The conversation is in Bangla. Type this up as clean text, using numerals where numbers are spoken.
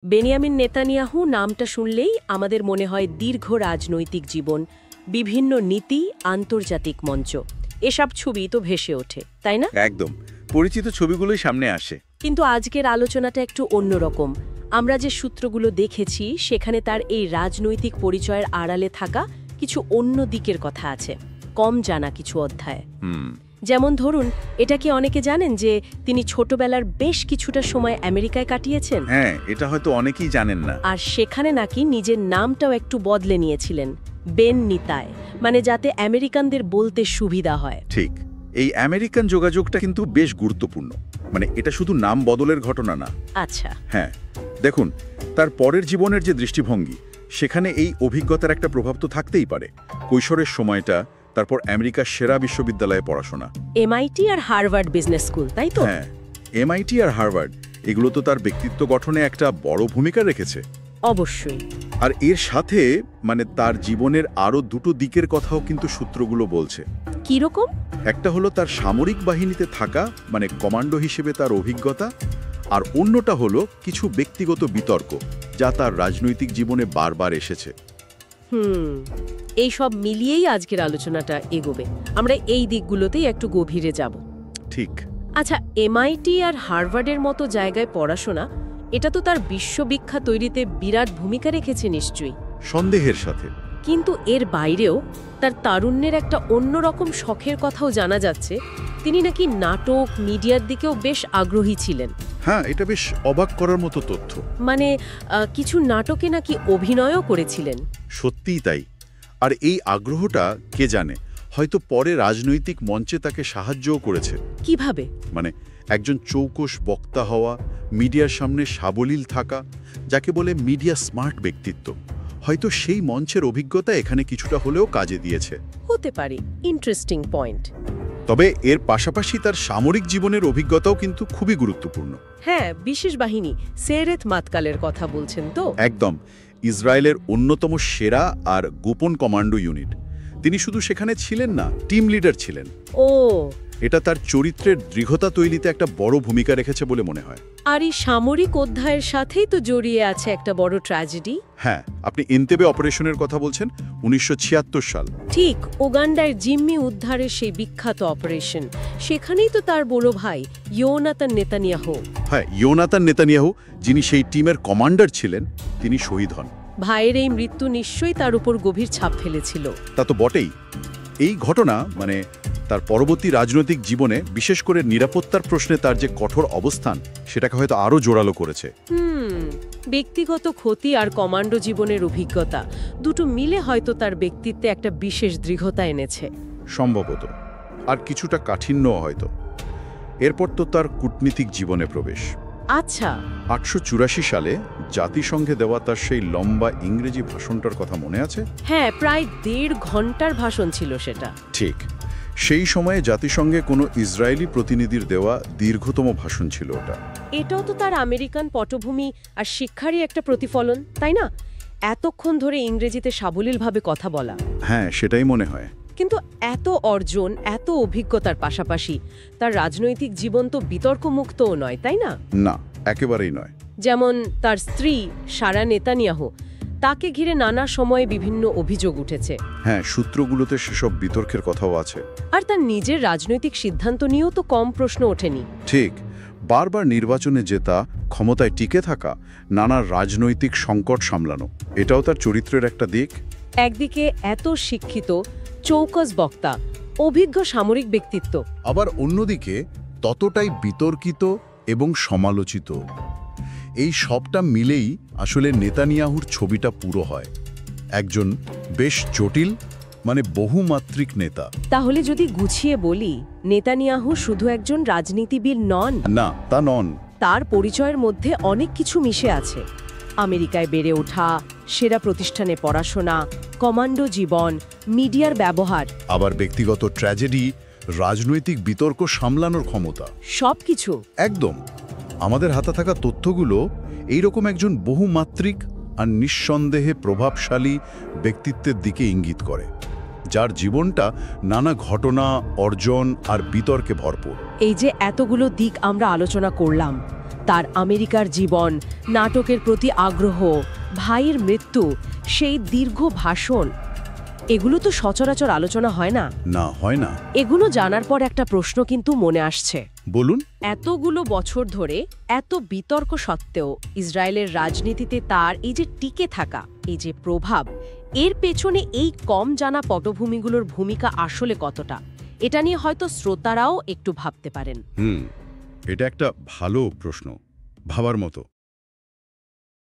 বেনিয়ামিন নেতানিয়াহু নামটা শুনলেই আমাদের মনে হয় দীর্ঘ রাজনৈতিক জীবন, বিভিন্ন নীতি, আন্তর্জাতিক মঞ্চ। এসব ছবি তো ভেসে ওঠে, তাই না? একদম পরিচিত ছবিগুলোই সামনে আসে। কিন্তু আজকের আলোচনাটা একটু অন্যরকম। আমরা যে সূত্রগুলো দেখেছি সেখানে তার এই রাজনৈতিক পরিচয়ের আড়ালে থাকা কিছু অন্য দিকের কথা আছে, কম জানা কিছু অধ্যায়। যেমন ধরুন, এটা কি অনেকে জানেন যে তিনি ছোটবেলার বেশ কিছুটা সময় আমেরিকায় কাটিয়েছেন? হ্যাঁ, এটা হয়তো অনেকেই জানেন না। আর সেখানে নাকি নিজের নামটাও একটু বদলে নিয়েছিলেন, বেন নিতায়, মানে যাতে আমেরিকানদের বলতে সুবিধা হয়। ঠিক, এই আমেরিকান যোগাযোগটা কিন্তু বেশ গুরুত্বপূর্ণ। মানে এটা শুধু নাম বদলের ঘটনা না। আচ্ছা। হ্যাঁ, দেখুন, তার পরের জীবনের যে দৃষ্টিভঙ্গি, সেখানে এই অভিজ্ঞতার একটা প্রভাব তো থাকতেই পারে। কৈশোরের সময়টা, তারপর আমেরিকার সেরা বিশ্ববিদ্যালয়ে পড়াশোনা, এমআইটি আর হার্ভার্ড বিজনেস স্কুল, তাই তো? হ্যাঁ, এমআইটি আর হার্ভার্ড, এগুলো তো তার ব্যক্তিত্ব গঠনে একটা বড় ভূমিকা রেখেছে। অবশ্যই। আর এর সাথে মানে তার জীবনের আরও দুটো দিকের কথাও কিন্তু সূত্রগুলো বলছে। কিরকম? একটা হলো তার সামরিক বাহিনীতে থাকা, মানে কমান্ডো হিসেবে তার অভিজ্ঞতা, আর অন্যটা হলো কিছু ব্যক্তিগত বিতর্ক যা তার রাজনৈতিক জীবনে বারবার এসেছে। এই সব মিলিয়েই আজকের আলোচনাটা এগোবে। আমরা এই দিকগুলোতেই একটু গভীরে যাব। ঠিক। আচ্ছা, এমআইটি আর হার্ভার্ডের মতো জায়গায় পড়াশোনা, এটা তো তার বিশ্ববিখ্যাত তৈরিতে বিরাট ভূমিকা রেখেছে নিশ্চয়ই। সন্দেহের সাথে। কিন্তু এর বাইরেও তার তারুণ্যের একটা অন্যরকম শখের কথাও জানা যাচ্ছে। তিনি নাকি নাটক, মিডিয়ার দিকেও বেশ আগ্রহী ছিলেন। হ্যাঁ, এটা বেশ অবাক করার মতো তথ্য। মানে কিছু নাটকে নাকি অভিনয়ও করেছিলেন। সত্যিই তাই। আর এই আগ্রহটা কে জানে, হয়তো পরে রাজনৈতিক মঞ্চে তাকে সাহায্যও করেছে। কিভাবে? মানে একজন চৌকস বক্তা হওয়া, মিডিয়ার সামনে সাবলীল থাকা, যাকে বলে মিডিয়া স্মার্ট ব্যক্তিত্ব, হয়তো সেই মঞ্চের অভিজ্ঞতা এখানে কিছুটা হলেও কাজে দিয়েছে। হতে পারে। Interesting point. তবে এর পাশাপাশি তার সামরিক জীবনের অভিজ্ঞতাও কিন্তু খুবই গুরুত্বপূর্ণ। হ্যাঁ, বিশেষ বাহিনী সেরেত মাতকালের কথা বলছেন তো? একদম, ইসরায়েলের অন্যতম সেরা আর গোপন কমান্ডো ইউনিট। তিনি শুধু সেখানে ছিলেন না, টিম লিডার ছিলেন। ও, এটা তার চরিত্রের দৃঢ়তা তৈরিতে একটা বড় ভূমিকা রেখেছে বলে মনে হয়। আর এই সামরিক অধ্যায়ের সাথেই তো জড়িয়ে আছে একটা বড় ট্র্যাজেডি। হ্যাঁ, আপনি এন্তেবে অপারেশনের কথা বলছেন, 1976 সাল। ঠিক, উগান্ডার জিম্মি উদ্ধারের সেই বিখ্যাত অপারেশন। সেখানেই তো তার বড় ভাই ইয়োনাতান নেতানিয়াহু। হ্যাঁ, ইয়োনাতান নেতানিয়াহু, যিনি সেই টিমের কমান্ডার ছিলেন, তিনি শহীদ হন। ভাইয়ের এই মৃত্যু নিশ্চয়ই তার উপর গভীর ছাপ ফেলেছিল। তা তো বটেই। এই ঘটনা মানে তার পরবর্তী রাজনৈতিক জীবনে, বিশেষ করে নিরাপত্তার প্রশ্নে তার যে কঠোর অবস্থান, সেটাকে হয়তো আরও জোরালো করেছে। ব্যক্তিগত ক্ষতি আর কমান্ডো জীবনের অভিজ্ঞতা দুটো মিলে হয়তো তার ব্যক্তিত্বে একটা বিশেষ দৃঢ়তা এনেছে। সম্ভবত। আর কিছুটা কাঠিন্যও হয়তো। এরপর তো তার কূটনীতিক জীবনে প্রবেশ। আচ্ছা। 884 সালে জাতিসংঘে দেওয়া তার সেই লম্বা ইংরেজি ভাষণটার কথা মনে আছে? হ্যাঁ, প্রায় 1.5 ঘন্টার ভাষণ ছিল সেটা। ঠিক। সেই সময়ে জাতিসংঘে কোনো ইসরায়েলি প্রতিনিধির দেওয়া দীর্ঘতম ভাষণ ছিল ওটা। এটাও তো তার আমেরিকান পটভূমি আর শিক্ষারই একটা প্রতিফলন, তাই না? এতক্ষণ ধরে ইংরেজিতে সাবলীলভাবে কথা বলা। হ্যাঁ, সেটাই মনে হয়। কিন্তু এত অর্জন, এত অভিজ্ঞতার পাশাপাশি তার রাজনৈতিক জীবন তো বিতর্কমুক্তও নয়, তাই না? না, একেবারেই নয়। যেমন তার স্ত্রী সারা নেতানিয়াহু, তাকে ঘিরে নানা সময়ে বিভিন্ন অভিযোগ উঠেছে। হ্যাঁ, সূত্রগুলোতে সেসব বিতর্কের কথাও আছে। আর তার নিজের রাজনৈতিক সিদ্ধান্ত নিয়েও তো কম প্রশ্ন ওঠেনি। ঠিক। বারবার নির্বাচনে জেতা, ক্ষমতায় টিকে থাকা, নানা রাজনৈতিক সংকট সামলানো, এটাও তার চরিত্রের একটা দিক। একদিকে এত শিক্ষিত, চৌকস বক্তা, অভিজ্ঞ সামরিক ব্যক্তিত্ব, আবার অন্যদিকে ততটাই বিতর্কিত এবং সমালোচিত। এই সবটা মিলেই আসলে নেতানিয়াহুর ছবিটা পুরো হয়। একজন বেশ জটিল, মানে বহুমাত্রিক নেতা। তাহলে যদি গুছিয়ে বলি, নেতানিয়াহু শুধু একজন রাজনীতিবিদ নন। না, তা নন। তার পরিচয়ের মধ্যে অনেক কিছু মিশে আছে। আমেরিকায় বেড়ে ওঠা, সেরা প্রতিষ্ঠানে পড়াশোনা, কমান্ডো জীবন, মিডিয়ার ব্যবহার, আবার ব্যক্তিগত ট্র্যাজেডি, রাজনৈতিক বিতর্ক সামলানোর ক্ষমতা, সবকিছু। একদম। আমাদের হাতে থাকা তথ্যগুলো এইরকম একজন বহুমাত্রিক আর নিঃসন্দেহে প্রভাবশালী ব্যক্তিত্বের দিকে ইঙ্গিত করে, যার জীবনটা নানা ঘটনা, অর্জন আর বিতর্কে ভরপুর। এই যে এতগুলো দিক আমরা আলোচনা করলাম, তার আমেরিকার জীবন, নাটকের প্রতি আগ্রহ, ভাইয়ের মৃত্যু, সেই দীর্ঘ ভাষণ, এগুলো তো সচরাচর আলোচনা হয় না। না, হয় না। এগুলো জানার পর একটা প্রশ্ন কিন্তু মনে আসছে। বলুন। এতগুলো বছর ধরে এত বিতর্ক সত্ত্বেও ইসরায়েলের রাজনীতিতে তার এই যে টিকে থাকা, এই যে প্রভাব, এর পেছনে এই কম জানা পটভূমিগুলোর ভূমিকা আসলে কতটা, এটা নিয়ে হয়তো শ্রোতারাও একটু ভাবতে পারেন। এটা একটা ভালো প্রশ্ন, ভাবার মতো।